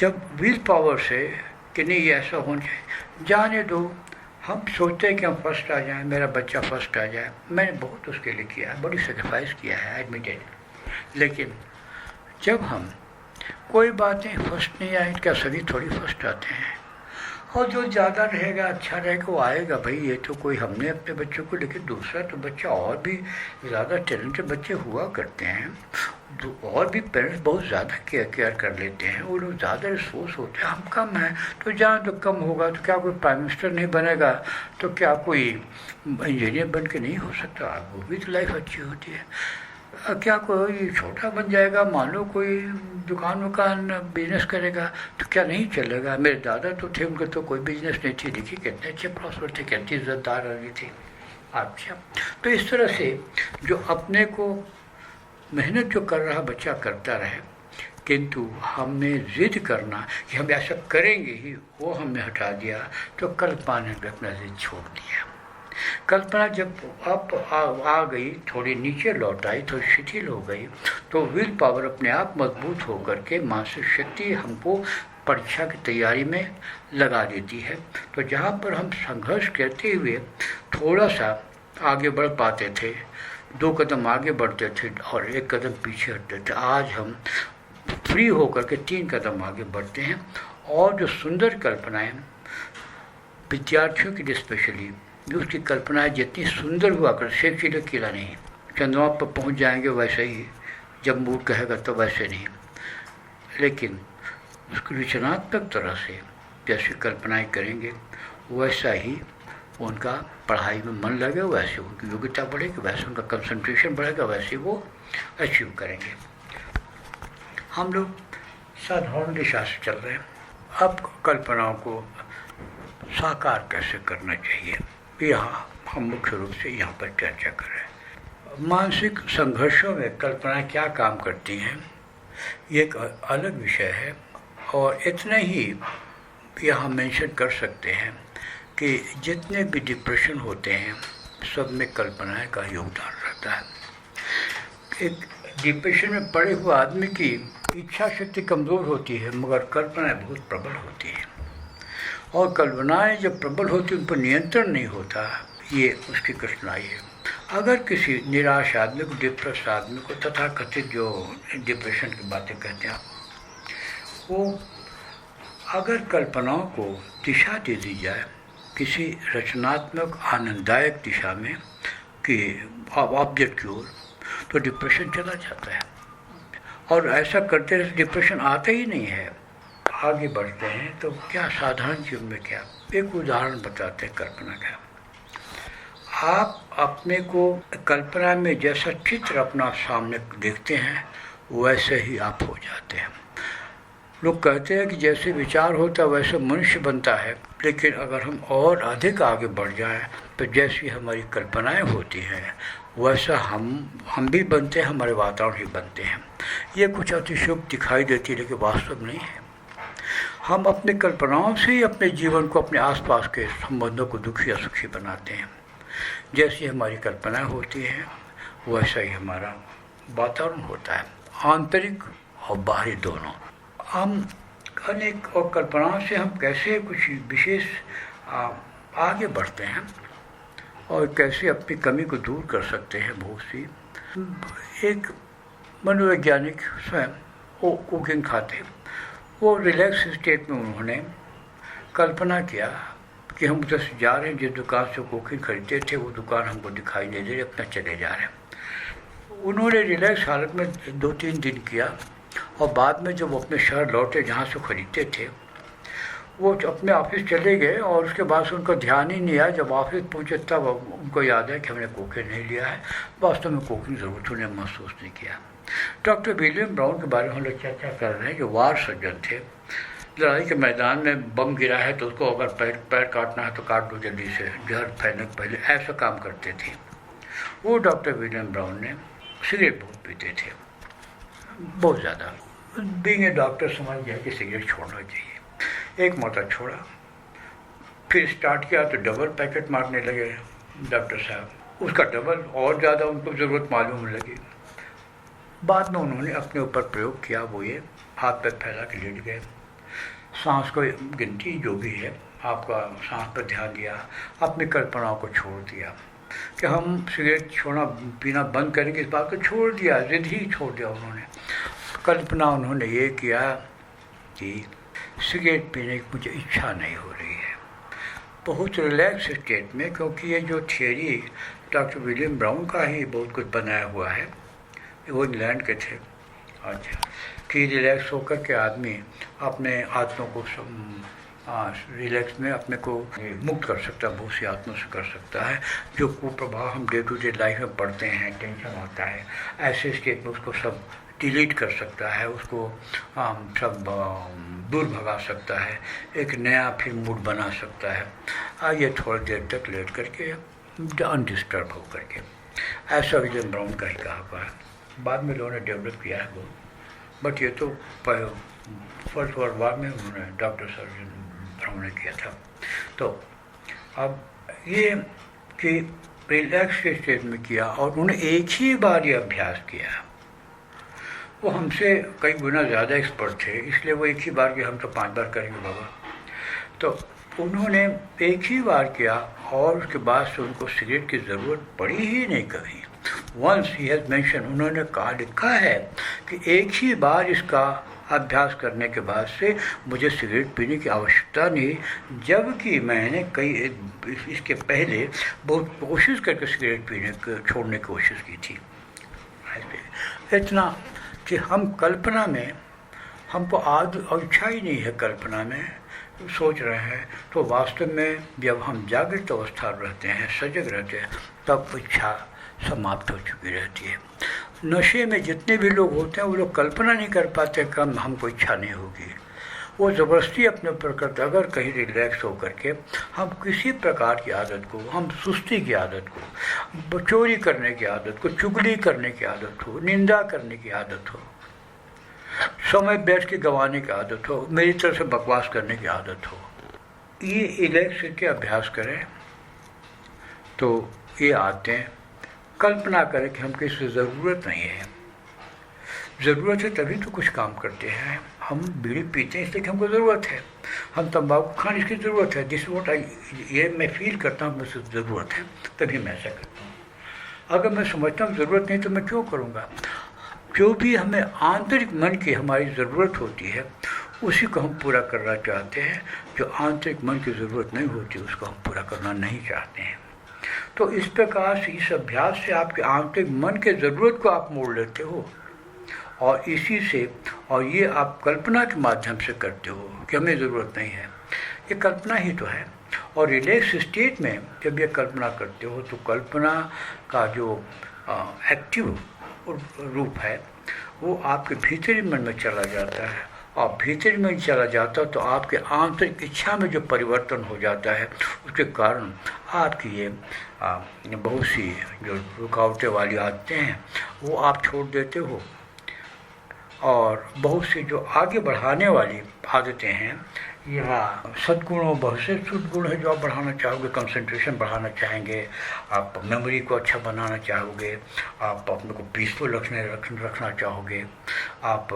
जब will power से कि नहीं ये ऐसा होना चाहिए, जाने दो, हम सोचते हैं कि हम फर्स्ट आ जाएं, मेरा बच्चा फर्स्ट आ जाए। मैंने बहुत उसके लिए किया है, बड़ी सेक्रीफाइस किया है, एडमिटेड। लेकिन जब हम कोई बात नहीं फर्स्ट नहीं आए, क्या सभी थोड़ी फर्स्ट आते हैं? और जो ज़्यादा रहेगा अच्छा रहेगा वो आएगा भाई। ये तो कोई हमने अपने बच्चों को, लेकिन दूसरा तो बच्चा और भी ज़्यादा टैलेंटेड बच्चे हुआ करते हैं, और भी पेरेंट्स बहुत ज़्यादा केयर कर लेते हैं, वो लोग ज़्यादा रिसोर्स होते हैं, हम कम हैं। तो जहाँ तो कम होगा तो क्या कोई प्राइम मिनिस्टर नहीं बनेगा, तो क्या कोई इंजीनियर बन के नहीं हो सकता? वो भी तो लाइफ अच्छी होती है। क्या कोई छोटा बन जाएगा, मान लो कोई दुकान वुकान बिजनेस करेगा तो क्या नहीं चलेगा? मेरे दादा तो थे, उनके तो कोई बिजनेस नहीं थी, देखिए कितने अच्छे प्रॉस्पर थे, कितनी इज्जतदार रही थी। अच्छा, तो इस तरह से जो अपने को मेहनत जो कर रहा बच्चा करता रहे, किंतु हमने जिद करना कि हम ऐसा करेंगे ही, वो हमने हटा दिया, तो कल्पना ने अपना जिद छोड़ दिया। कल्पना जब अब आ गई, थोड़ी नीचे लौट आई, थोड़ी शिथिल हो गई, तो विल पावर अपने आप मजबूत होकर के मानसिक शक्ति हमको परीक्षा की तैयारी में लगा देती है। तो जहाँ पर हम संघर्ष करते हुए थोड़ा सा आगे बढ़ पाते थे, 2 कदम आगे बढ़ते थे और 1 कदम पीछे हटते थे, आज हम फ्री होकर के 3 कदम आगे बढ़ते हैं। और जो सुंदर कल्पनाएं विद्यार्थियों के लिए स्पेशली, जो उसकी कल्पनाएं जितनी सुंदर हुआ कर, सेब चिड़े किला नहीं, चंद्रमा पर पहुंच जाएंगे वैसे ही, जब मूड कहेगा तो वैसे नहीं, लेकिन उसकी रचनात्मक तरह से जैसी कल्पनाएं करेंगे वैसा ही उनका पढ़ाई में मन लगे, वैसे उनकी योग्यता बढ़ेगी, वैसे उनका कंसंट्रेशन बढ़ेगा, वैसे वो अचीव करेंगे। हम लोग साधारण दिशा से चल रहे हैं, अब कल्पनाओं को साकार कैसे करना चाहिए, यहाँ हम मुख्य रूप से यहाँ पर चर्चा कर रहे हैं। मानसिक संघर्षों में कल्पना क्या काम करती हैं, ये एक अलग विषय है, और इतना ही यहाँ मेंशन कर सकते हैं कि जितने भी डिप्रेशन होते हैं सब में कल्पनाएं का योगदान रहता है। एक डिप्रेशन में पड़े हुए आदमी की इच्छा शक्ति कमज़ोर होती है, मगर कल्पनाएं बहुत प्रबल होती हैं, और कल्पनाएं जब प्रबल होती उन पर नियंत्रण नहीं होता, ये उसकी कठिनाई है। अगर किसी निराश आदमी को, डिप्रेस आदमी को, तथाकथित जो डिप्रेशन की बातें कहते हैं, वो अगर कल्पनाओं को दिशा दे दी जाए किसी रचनात्मक आनंददायक दिशा में कि ऑब्जेक्ट की ओर, तो डिप्रेशन चला जाता है। और ऐसा करते रहे डिप्रेशन आता ही नहीं है, आगे बढ़ते हैं। तो क्या साधारण जीवन में क्या, एक उदाहरण बताते हैं कल्पना का। आप अपने को कल्पना में जैसा चित्र अपना सामने देखते हैं वैसे ही आप हो जाते हैं। लोग कहते हैं कि जैसे विचार होता है वैसे मनुष्य बनता है, लेकिन अगर हम और अधिक आगे बढ़ जाएं तो जैसी हमारी कल्पनाएं होती हैं वैसा हम भी बनते हैं, हमारे वातावरण ही बनते हैं। ये कुछ अतिशयोक्ति दिखाई देती है, लेकिन वास्तव नहीं है। हम अपनी कल्पनाओं से ही अपने जीवन को, अपने आसपास के संबंधों को दुखी या सुखी बनाते हैं। जैसी हमारी कल्पनाएं होती हैं वैसा ही हमारा वातावरण होता है, आंतरिक और बाहरी दोनों। हम अनेक और कल्पनाओं से हम कैसे कुछ विशेष आगे बढ़ते हैं और कैसे अपनी कमी को दूर कर सकते हैं। बहुत सी एक मनोवैज्ञानिक स्वयं वो कुकिंग खाते, वो रिलैक्स स्टेट में उन्होंने कल्पना किया कि हम उधर से जा रहे हैं, जिस दुकान से कुकिंग खरीदते थे वो दुकान हमको दिखाई नहीं दे रही, अपना चले जा रहे हैं। उन्होंने रिलैक्स हालत में 2-3 दिन किया, और बाद में जब अपने शहर लौटे जहाँ से खरीदते थे, वो अपने ऑफिस चले गए, और उसके बाद से उनका ध्यान ही नहीं आया। जब ऑफिस पहुँचे तब उनको याद है कि हमने कुकिंग नहीं लिया है, वास्तव में कुकिंग ज़रूरत उन्हें महसूस नहीं किया। डॉक्टर विलियम ब्राउन के बारे में हम लोग चर्चा कर रहे हैं, जो वार सर्जन थे। लड़ाई के मैदान में बम गिरा है तो उसको अगर पैर काटना है तो काट दो जल्दी से, जहर फैलने के पहले, ऐसा काम करते थे वो। डॉक्टर विलियम ब्राउन ने सिगरेट बहुत पीते थे, बहुत ज़्यादा। बीइंग ए डॉक्टर समझ गया कि सिगरेट छोड़ना चाहिए। एक मौका छोड़ा, फिर स्टार्ट किया तो डबल पैकेट मारने लगे डॉक्टर साहब, उसका डबल और ज़्यादा उनको ज़रूरत मालूम होने लगी। बाद में उन्होंने अपने ऊपर प्रयोग किया, वो ये हाथ पैर फैला के लेट गए, सांस को गिनती जो भी है, आपका सांस पर ध्यान दिया, अपनी कल्पनाओं को छोड़ दिया कि हम सिगरेट छोड़ना पीना बंद करेंगे, इस बात को छोड़ दिया, जिद ही छोड़ दिया उन्होंने। कल्पना उन्होंने ये किया कि सिगरेट पीने की मुझे इच्छा नहीं हो रही है, बहुत रिलैक्स स्टेट में, क्योंकि ये जो थियरी डॉक्टर विलियम ब्राउन का ही बहुत कुछ बनाया हुआ है, वो इंग्लैंड के थे। अच्छा, कि रिलैक्स होकर के आदमी अपने आत्मा को रिलैक्स में अपने को मुक्त कर सकता है, बहुत सी आत्मा से कर सकता है। जो कुप्रभाव हम डे टू डे लाइफ में पढ़ते हैं, टेंशन होता है, ऐसे स्टेट में उसको सब डिलीट कर सकता है, उसको सब दूर भगा सकता है, एक नया फिर मूड बना सकता है। ये थोड़ी देर तक लेट करके अनडिस्टर्ब हो करके, ऐसा विलियम ब्राउन का ही कहा हुआ है। बाद में लोगों ने डेवलप किया है वो, बट ये तो फर्स्ट वर्ल्ड वार में उन्होंने डॉक्टर सर्जन ब्राउन ने किया था। तो अब ये कि रिलैक्स के स्टेज में किया और उन्होंने एक ही बार ये अभ्यास किया। वो हमसे कई गुना ज़्यादा एक्सपर्ट थे, इसलिए वो एक ही बार किया, हम तो 5 बार करेंगे बाबा। तो उन्होंने एक ही बार किया और उसके बाद से उनको सिगरेट की ज़रूरत पड़ी ही नहीं कभी। वंस ही हैज़ मेंशन, उन्होंने कहा, लिखा है कि एक ही बार इसका अभ्यास करने के बाद से मुझे सिगरेट पीने की आवश्यकता नहीं, जबकि मैंने इसके पहले बहुत कोशिश करके सिगरेट पीने छोड़ने की कोशिश की थी। इतना कि हम कल्पना में, हमको इच्छा ही नहीं है कल्पना में सोच रहे हैं, तो वास्तव में जब हम जागृत अवस्था रहते हैं, सजग रहते हैं, तब इच्छा समाप्त हो चुकी रहती है। नशे में जितने भी लोग होते हैं वो लोग कल्पना नहीं कर पाते कि हमको इच्छा नहीं होगी, वो ज़बरदस्ती अपने ऊपर करते। अगर कहीं रिलैक्स होकर के हम किसी प्रकार की आदत को, हम सुस्ती की आदत को, चोरी करने की आदत को, चुगली करने की आदत हो, निंदा करने की आदत हो, समय बैठ के गंवाने की आदत हो, मेरी तरफ से बकवास करने की आदत हो, ये रिलैक्स के अभ्यास करें तो ये आते कल्पना करें कि हमको इसकी ज़रूरत नहीं है। ज़रूरत है तभी तो कुछ काम करते हैं। हम बीड़ी पीते हैं इसलिए कि हमको ज़रूरत है, हम तंबाकू खाने इसकी ज़रूरत है, दिस वोट ये मैं फील करता हूँ मुझे ज़रूरत है, तभी मैं ऐसा करता हूँ। अगर मैं समझता हूँ ज़रूरत नहीं तो मैं क्यों करूँगा। जो भी हमें आंतरिक मन की हमारी ज़रूरत होती है उसी को हम पूरा करना चाहते हैं, जो आंतरिक मन की ज़रूरत नहीं होती उसको हम पूरा करना नहीं चाहते हैं। तो इस प्रकार से इस अभ्यास से आपके आंतरिक मन के ज़रूरत को आप मोड़ लेते हो, और इसी से, और ये आप कल्पना के माध्यम से करते हो कि हमें ज़रूरत नहीं है, ये कल्पना ही तो है। और रिलैक्स स्टेट में जब ये कल्पना करते हो तो कल्पना का जो एक्टिव रूप है वो आपके भीतरी मन में चला जाता है, और भीतरी में चला जाता तो आपके आंतरिक इच्छा में जो परिवर्तन हो जाता है उसके कारण आपकी ये बहुत सी जो रुकावटें वाली आदतें हैं वो आप छोड़ देते हो, और बहुत सी जो आगे बढ़ाने वाली आदतें हैं या सद्गुणों, बहुत से सद्गुण है जो आप बढ़ाना चाहोगे, कंसंट्रेशन बढ़ाना चाहेंगे, आप मेमोरी को अच्छा बनाना चाहोगे, आप अपने को पीसफुल रखना चाहोगे, आप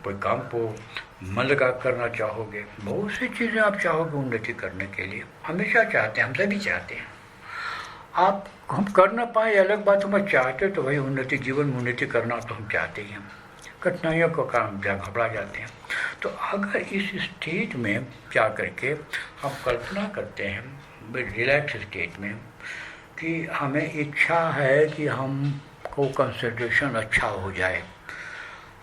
कोई काम को मन लगा करना चाहोगे, बहुत सी चीज़ें आप चाहोगे उन्नति करने के लिए, हमेशा चाहते हैं, हम सभी चाहते हैं। आप हम कर ना पाए अलग बात, हम चाहते तो वही उन्नति, जीवन में उन्नति करना तो हम चाहते ही, हम कठिनाइयों का कारण घबरा जाते हैं। तो अगर इस स्टेट में जा करके हम कल्पना करते हैं रिलैक्स स्टेट में कि हमें इच्छा है कि हमको कंसंट्रेशन अच्छा हो जाए,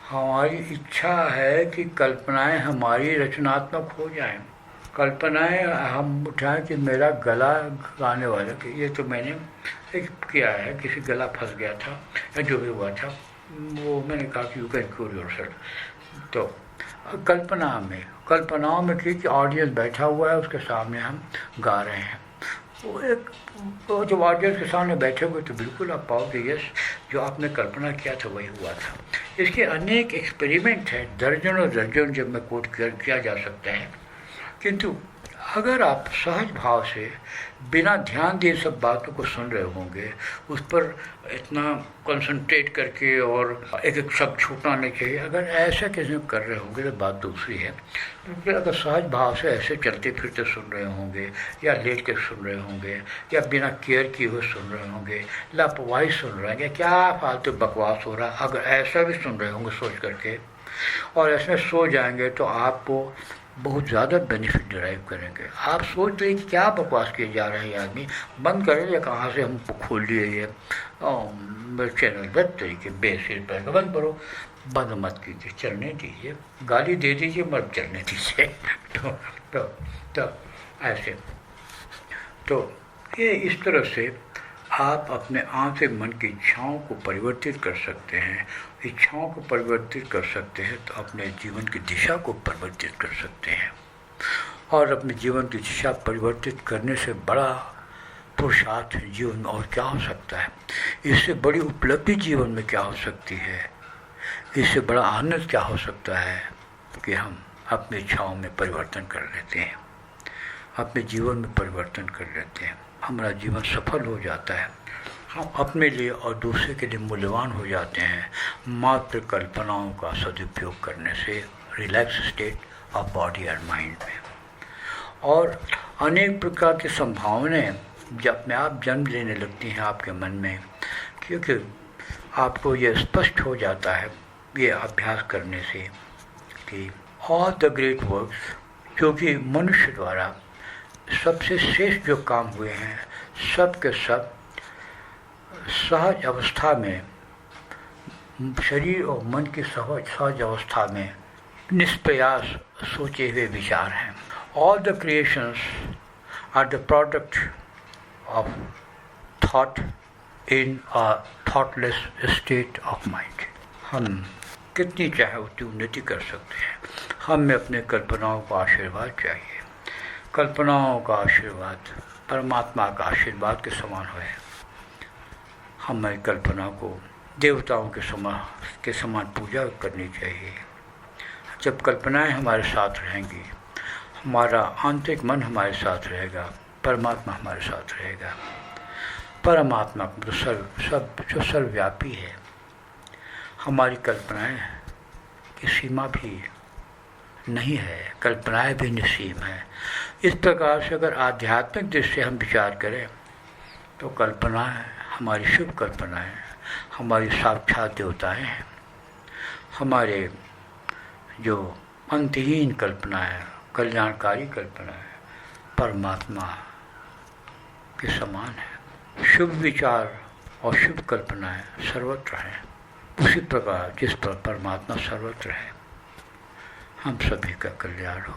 हमारी इच्छा है कि कल्पनाएं हमारी रचनात्मक हो जाएं, कल्पनाएं हम उठाएं कि मेरा गला गाने वाले के, ये तो मैंने एक किया है, किसी गला फंस गया था या जो भी हुआ था, वो मैंने कहा कि यू कैन क्योर योरसेल्फ। तो कल्पनाओं में कि ऑडियंस बैठा हुआ है, उसके सामने हम गा रहे हैं, वो जब ऑडियंस के सामने बैठे हुए तो बिल्कुल आप पाओगे यस, जो आपने कल्पना किया था वही हुआ था। इसके अनेक एक्सपेरिमेंट हैं, दर्जनों जब मैं कोट किया जा सकता है, किंतु अगर आप सहज भाव से बिना ध्यान दिए सब बातों को सुन रहे होंगे, उस पर इतना कंसंट्रेट करके और एक एक शब्द छूटना नहीं चाहिए, अगर ऐसा किसी कर रहे होंगे तो बात दूसरी है। तो फिर अगर सहज भाव से ऐसे चलते फिरते सुन रहे होंगे या लेट के सुन रहे होंगे या बिना केयर किए हुए सुन रहे होंगे, लापरवाही सुन रहे होंगे, क्या फालतू बकवास हो रहा, अगर ऐसा भी सुन रहे होंगे सोच करके और ऐसे सो जाएंगे तो आपको बहुत ज़्यादा बेनिफिट ड्राइव करेंगे। आप सोच रहे कि क्या बकवास किए जा रहे हैं, आदमी बंद करें या कहाँ से हमको खोल लिए ये चैनल, गलत तरीके बेसिर पर बंद करो, बंद मत कीजिए, चलने दीजिए, गाली दे दीजिए मत चलने दीजिए। तो ऐसे तो ये इस तरह से आप अपने आंतरिक मन की इच्छाओं को परिवर्तित कर सकते हैं। इच्छाओं को परिवर्तित कर सकते हैं तो अपने जीवन की दिशा को परिवर्तित कर सकते हैं। और अपने जीवन की दिशा परिवर्तित करने से बड़ा पुरुषार्थ जीवन में और क्या हो सकता है? इससे बड़ी उपलब्धि जीवन में क्या हो सकती है? इससे बड़ा आनंद क्या हो सकता है कि हम अपनी इच्छाओं में परिवर्तन कर लेते हैं, अपने जीवन में परिवर्तन कर लेते हैं, हमारा जीवन सफल हो जाता है, हम अपने लिए और दूसरे के लिए मूल्यवान हो जाते हैं मात्र कल्पनाओं का सदुपयोग करने से, relax state of body and mind में। और अनेक प्रकार की संभावनाएं जब अपने आप जन्म लेने लगती हैं आपके मन में, क्योंकि आपको ये स्पष्ट हो जाता है ये अभ्यास करने से कि ऑल द ग्रेट वर्क्स, क्योंकि मनुष्य द्वारा सबसे श्रेष्ठ जो काम हुए हैं सब के सब सहज अवस्था में, शरीर और मन की सहज अवस्था में निष्प्रयास सोचे हुए विचार हैं। All the creations are the product of thought in a thoughtless state of mind. हम कितनी चाहे उतनी उन्नति कर सकते हैं, हमें अपने कल्पनाओं का आशीर्वाद चाहिए। कल्पनाओं का आशीर्वाद परमात्मा का आशीर्वाद के समान है। हमें कल्पना को देवताओं के समान पूजा करनी चाहिए। जब कल्पनाएं हमारे साथ रहेंगी, हमारा आंतरिक मन हमारे साथ रहेगा, परमात्मा हमारे साथ रहेगा। परमात्मा तो जो सर्वव्यापी है, हमारी कल्पनाएं की सीमा भी नहीं है, कल्पनाएं भी निसीम है। इस प्रकार से अगर आध्यात्मिक दृष्टि से हम विचार करें तो कल्पनाएं, हमारी शुभ कल्पनाएं, हमारी साक्षात देवताएं हैं। हमारे जो अंतहीन कल्पनाएं, कल्याणकारी कल्पनाएं परमात्मा के समान है। शुभ विचार और शुभ कल्पनाएं सर्वत्र हैं, उसी प्रकार जिस पर परमात्मा सर्वत्र है। हम सभी का कल्याण हो।